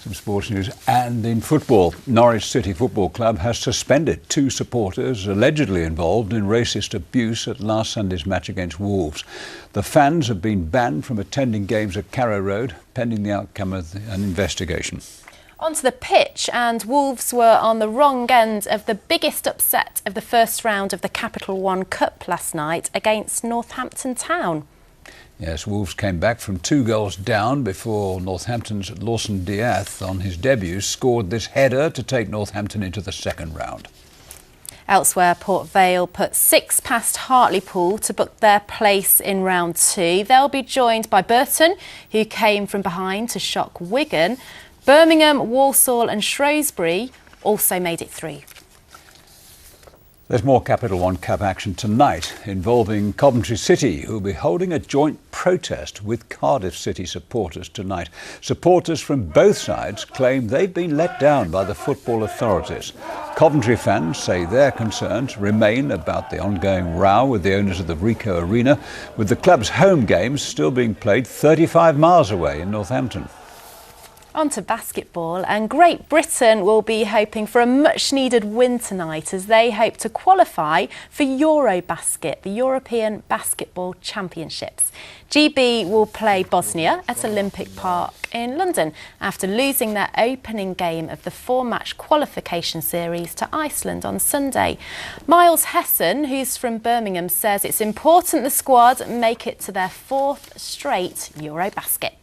Some sports news and in football. Norwich City Football Club has suspended 2 supporters allegedly involved in racist abuse at last Sunday's match against Wolves. The fans have been banned from attending games at Carrow Road pending the outcome of an investigation. Onto the pitch, and Wolves were on the wrong end of the biggest upset of the first round of the Capital One Cup last night against Northampton Town. Yes, Wolves came back from 2 goals down before Northampton's Lawson Diath, on his debut, scored this header to take Northampton into the second round. Elsewhere, Port Vale put 6 past Hartlepool to book their place in round 2. They'll be joined by Bulletin, who came from behind to shock Wigan. Birmingham, Walsall and Shrewsbury also made it through. There's more Capital One Cup action tonight involving Coventry City, who will be holding a joint protest with Cardiff City supporters tonight. Supporters from both sides claim they've been let down by the football authorities. Coventry fans say their concerns remain about the ongoing row with the owners of the Ricoh Arena, with the club's home games still being played 35 miles away in Northampton. On to basketball, and Great Britain will be hoping for a much-needed win tonight as they hope to qualify for Eurobasket, the European Basketball Championships. GB will play Bosnia at Olympic Park in London after losing their opening game of the 4-match qualification series to Iceland on Sunday. Miles Hesson, who's from Birmingham, says it's important the squad make it to their 4th straight Eurobasket.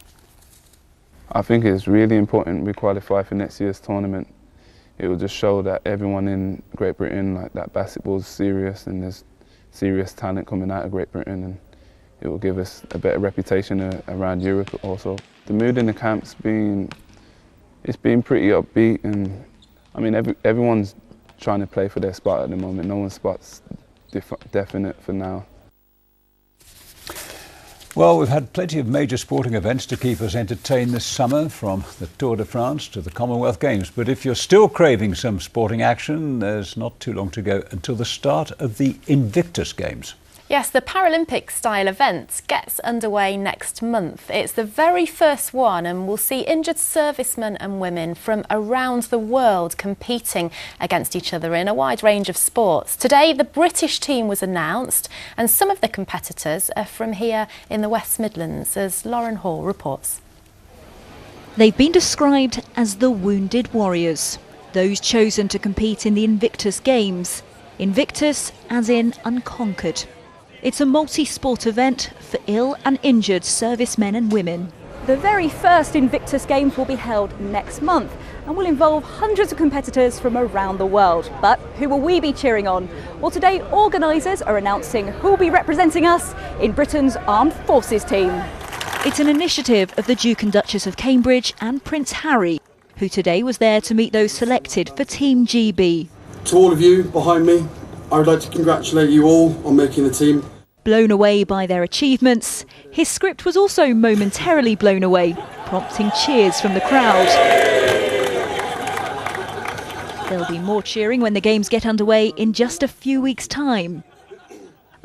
I think it's really important we qualify for next year's tournament. It will just show that everyone in Great Britain, like that basketball's serious and there's serious talent coming out of Great Britain, and it will give us a better reputation around Europe also. The mood in the camp's been pretty upbeat, and I mean everyone's trying to play for their spot at the moment. No one's spot's definite for now. Well, we've had plenty of major sporting events to keep us entertained this summer, from the Tour de France to the Commonwealth Games. But if you're still craving some sporting action, there's not too long to go until the start of the Invictus Games. Yes, the Paralympic-style event gets underway next month. It's the very first one, and we'll see injured servicemen and women from around the world competing against each other in a wide range of sports. Today, the British team was announced, and some of the competitors are from here in the West Midlands, as Lauren Hall reports. They've been described as the Wounded Warriors, those chosen to compete in the Invictus Games. Invictus as in unconquered. It's a multi-sport event for ill and injured servicemen and women. The very first Invictus Games will be held next month and will involve hundreds of competitors from around the world. But who will we be cheering on? Well, today organisers are announcing who will be representing us in Britain's Armed Forces team. It's an initiative of the Duke and Duchess of Cambridge and Prince Harry, who today was there to meet those selected for Team GB. To all of you behind me, I would like to congratulate you all on making the team. Blown away by their achievements, his script was also momentarily blown away, prompting cheers from the crowd. There'll be more cheering when the games get underway in just a few weeks' time.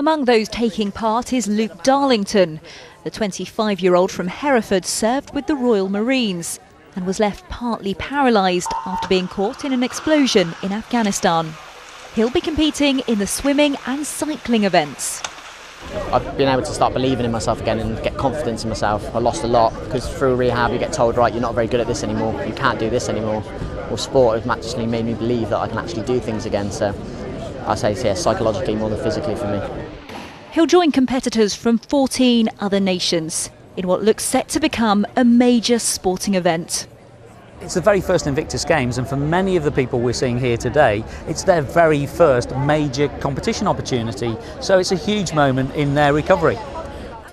Among those taking part is Luke Darlington. The 25-year-old from Hereford served with the Royal Marines and was left partly paralysed after being caught in an explosion in Afghanistan. He'll be competing in the swimming and cycling events. I've been able to start believing in myself again and get confidence in myself. I lost a lot because through rehab you get told, right, you're not very good at this anymore, you can't do this anymore. Well, sport has actually made me believe that I can actually do things again, so I say psychologically more than physically for me. He'll join competitors from 14 other nations in what looks set to become a major sporting event. It's the very first Invictus Games, and for many of the people we're seeing here today, it's their very first major competition opportunity, so it's a huge moment in their recovery.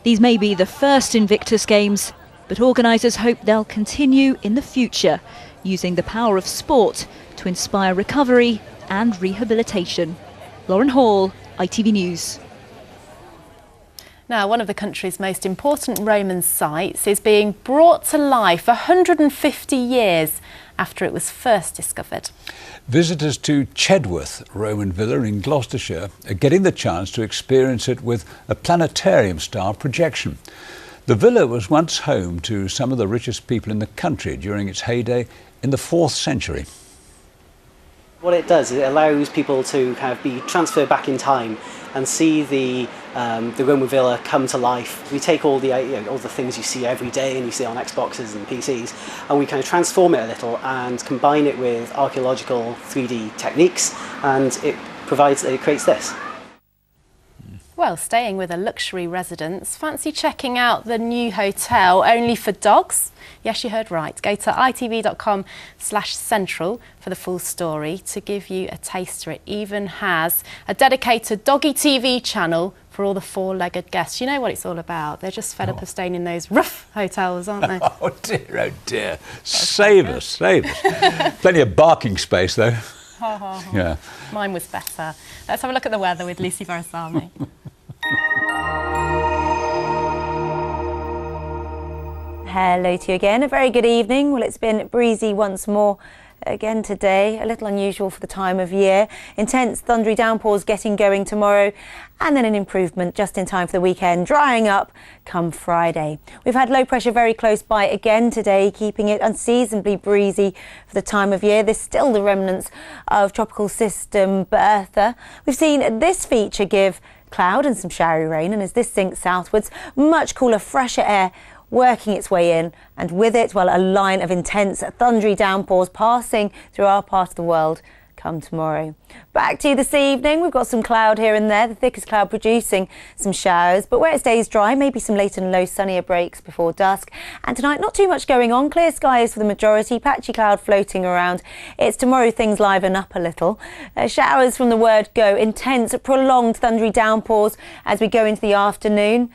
These may be the first Invictus Games, but organisers hope they'll continue in the future, using the power of sport to inspire recovery and rehabilitation. Lauren Hall, ITV News. Now, one of the country's most important Roman sites is being brought to life 150 years after it was first discovered. Visitors to Chedworth Roman Villa in Gloucestershire are getting the chance to experience it with a planetarium-style projection. The villa was once home to some of the richest people in the country during its heyday in the 4th century. What it does is it allows people to kind of be transferred back in time and see the Roman villa come to life. We take all the all the things you see every day and you see on Xboxes and PCs, and we kind of transform it a little and combine it with archaeological 3D techniques, and it creates this. Well, staying with a luxury residence, fancy checking out the new hotel only for dogs? Yes, you heard right. Go to itv.com/central for the full story to give you a taster. It even has a dedicated doggy TV channel for all the four-legged guests. You know what it's all about. They're just fed up of staying in those rough hotels, aren't they? Oh dear. Save us. Plenty of barking space, though. Yeah. Mine was better. Let's have a look at the weather with Lucy Varasamy. Hello to you again. A very good evening. Well, it's been breezy once more again today. A little unusual for the time of year. Intense thundery downpours getting going tomorrow, and then an improvement just in time for the weekend, drying up come Friday. We've had low pressure very close by again today, keeping it unseasonably breezy for the time of year. There's still the remnants of tropical system Bertha. We've seen this feature give cloud and some showery rain, and as this sinks southwards, much cooler, fresher air working its way in, and with it, well, a line of intense thundery downpours passing through our part of the world come tomorrow. Back to you this evening. We've got some cloud here and there, the thickest cloud producing some showers, but where it stays dry, maybe some late and low sunnier breaks before dusk. And tonight, not too much going on. Clear skies for the majority, patchy cloud floating around. It's tomorrow things liven up a little. Showers from the word go, intense, prolonged thundery downpours as we go into the afternoon.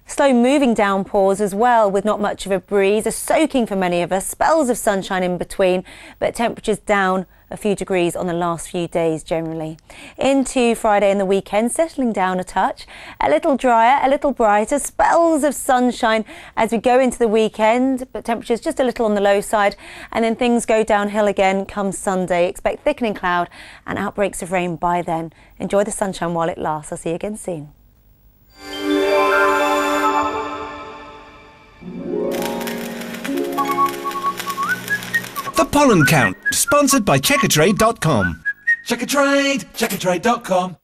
Slow moving downpours as well, with not much of a breeze, a soaking for many of us, spells of sunshine in between, but temperatures down a few degrees on the last few days generally. Into Friday and the weekend, settling down a touch, a little drier, a little brighter, spells of sunshine as we go into the weekend, but temperatures just a little on the low side, and then things go downhill again come Sunday. Expect thickening cloud and outbreaks of rain by then. Enjoy the sunshine while it lasts. I'll see you again soon. The Pollen Count, sponsored by Checkatrade.com. Checkatrade.com.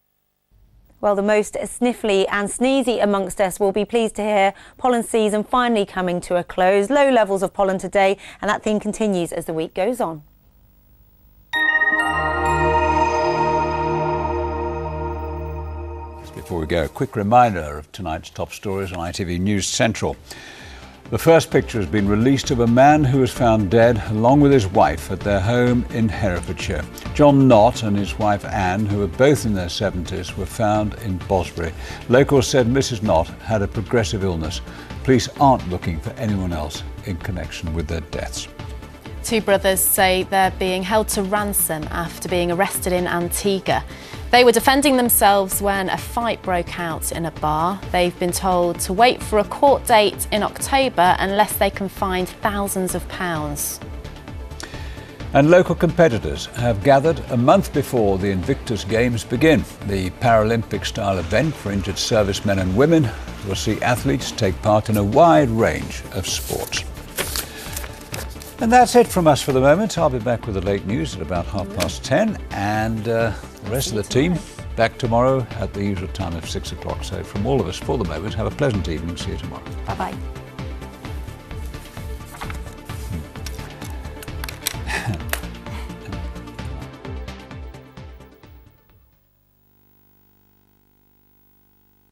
Well, the most sniffly and sneezy amongst us will be pleased to hear pollen season finally coming to a close. Low levels of pollen today, and that theme continues as the week goes on. Just before we go, a quick reminder of tonight's top stories on ITV News Central. The first picture has been released of a man who was found dead along with his wife at their home in Herefordshire. John Knott and his wife Anne, who were both in their 70s, were found in Bosbury. Locals said Mrs. Knott had a progressive illness. Police aren't looking for anyone else in connection with their deaths. Two brothers say they're being held to ransom after being arrested in Antigua. They were defending themselves when a fight broke out in a bar. They've been told to wait for a court date in October unless they can find thousands of pounds. And local competitors have gathered a month before the Invictus Games begin. The Paralympic-style event for injured servicemen and women will see athletes take part in a wide range of sports. And that's it from us for the moment. I'll be back with the late news at about 10:30, and the rest of the team back tomorrow at the usual time of 6 o'clock. So from all of us for the moment, have a pleasant evening. See you tomorrow. Bye-bye.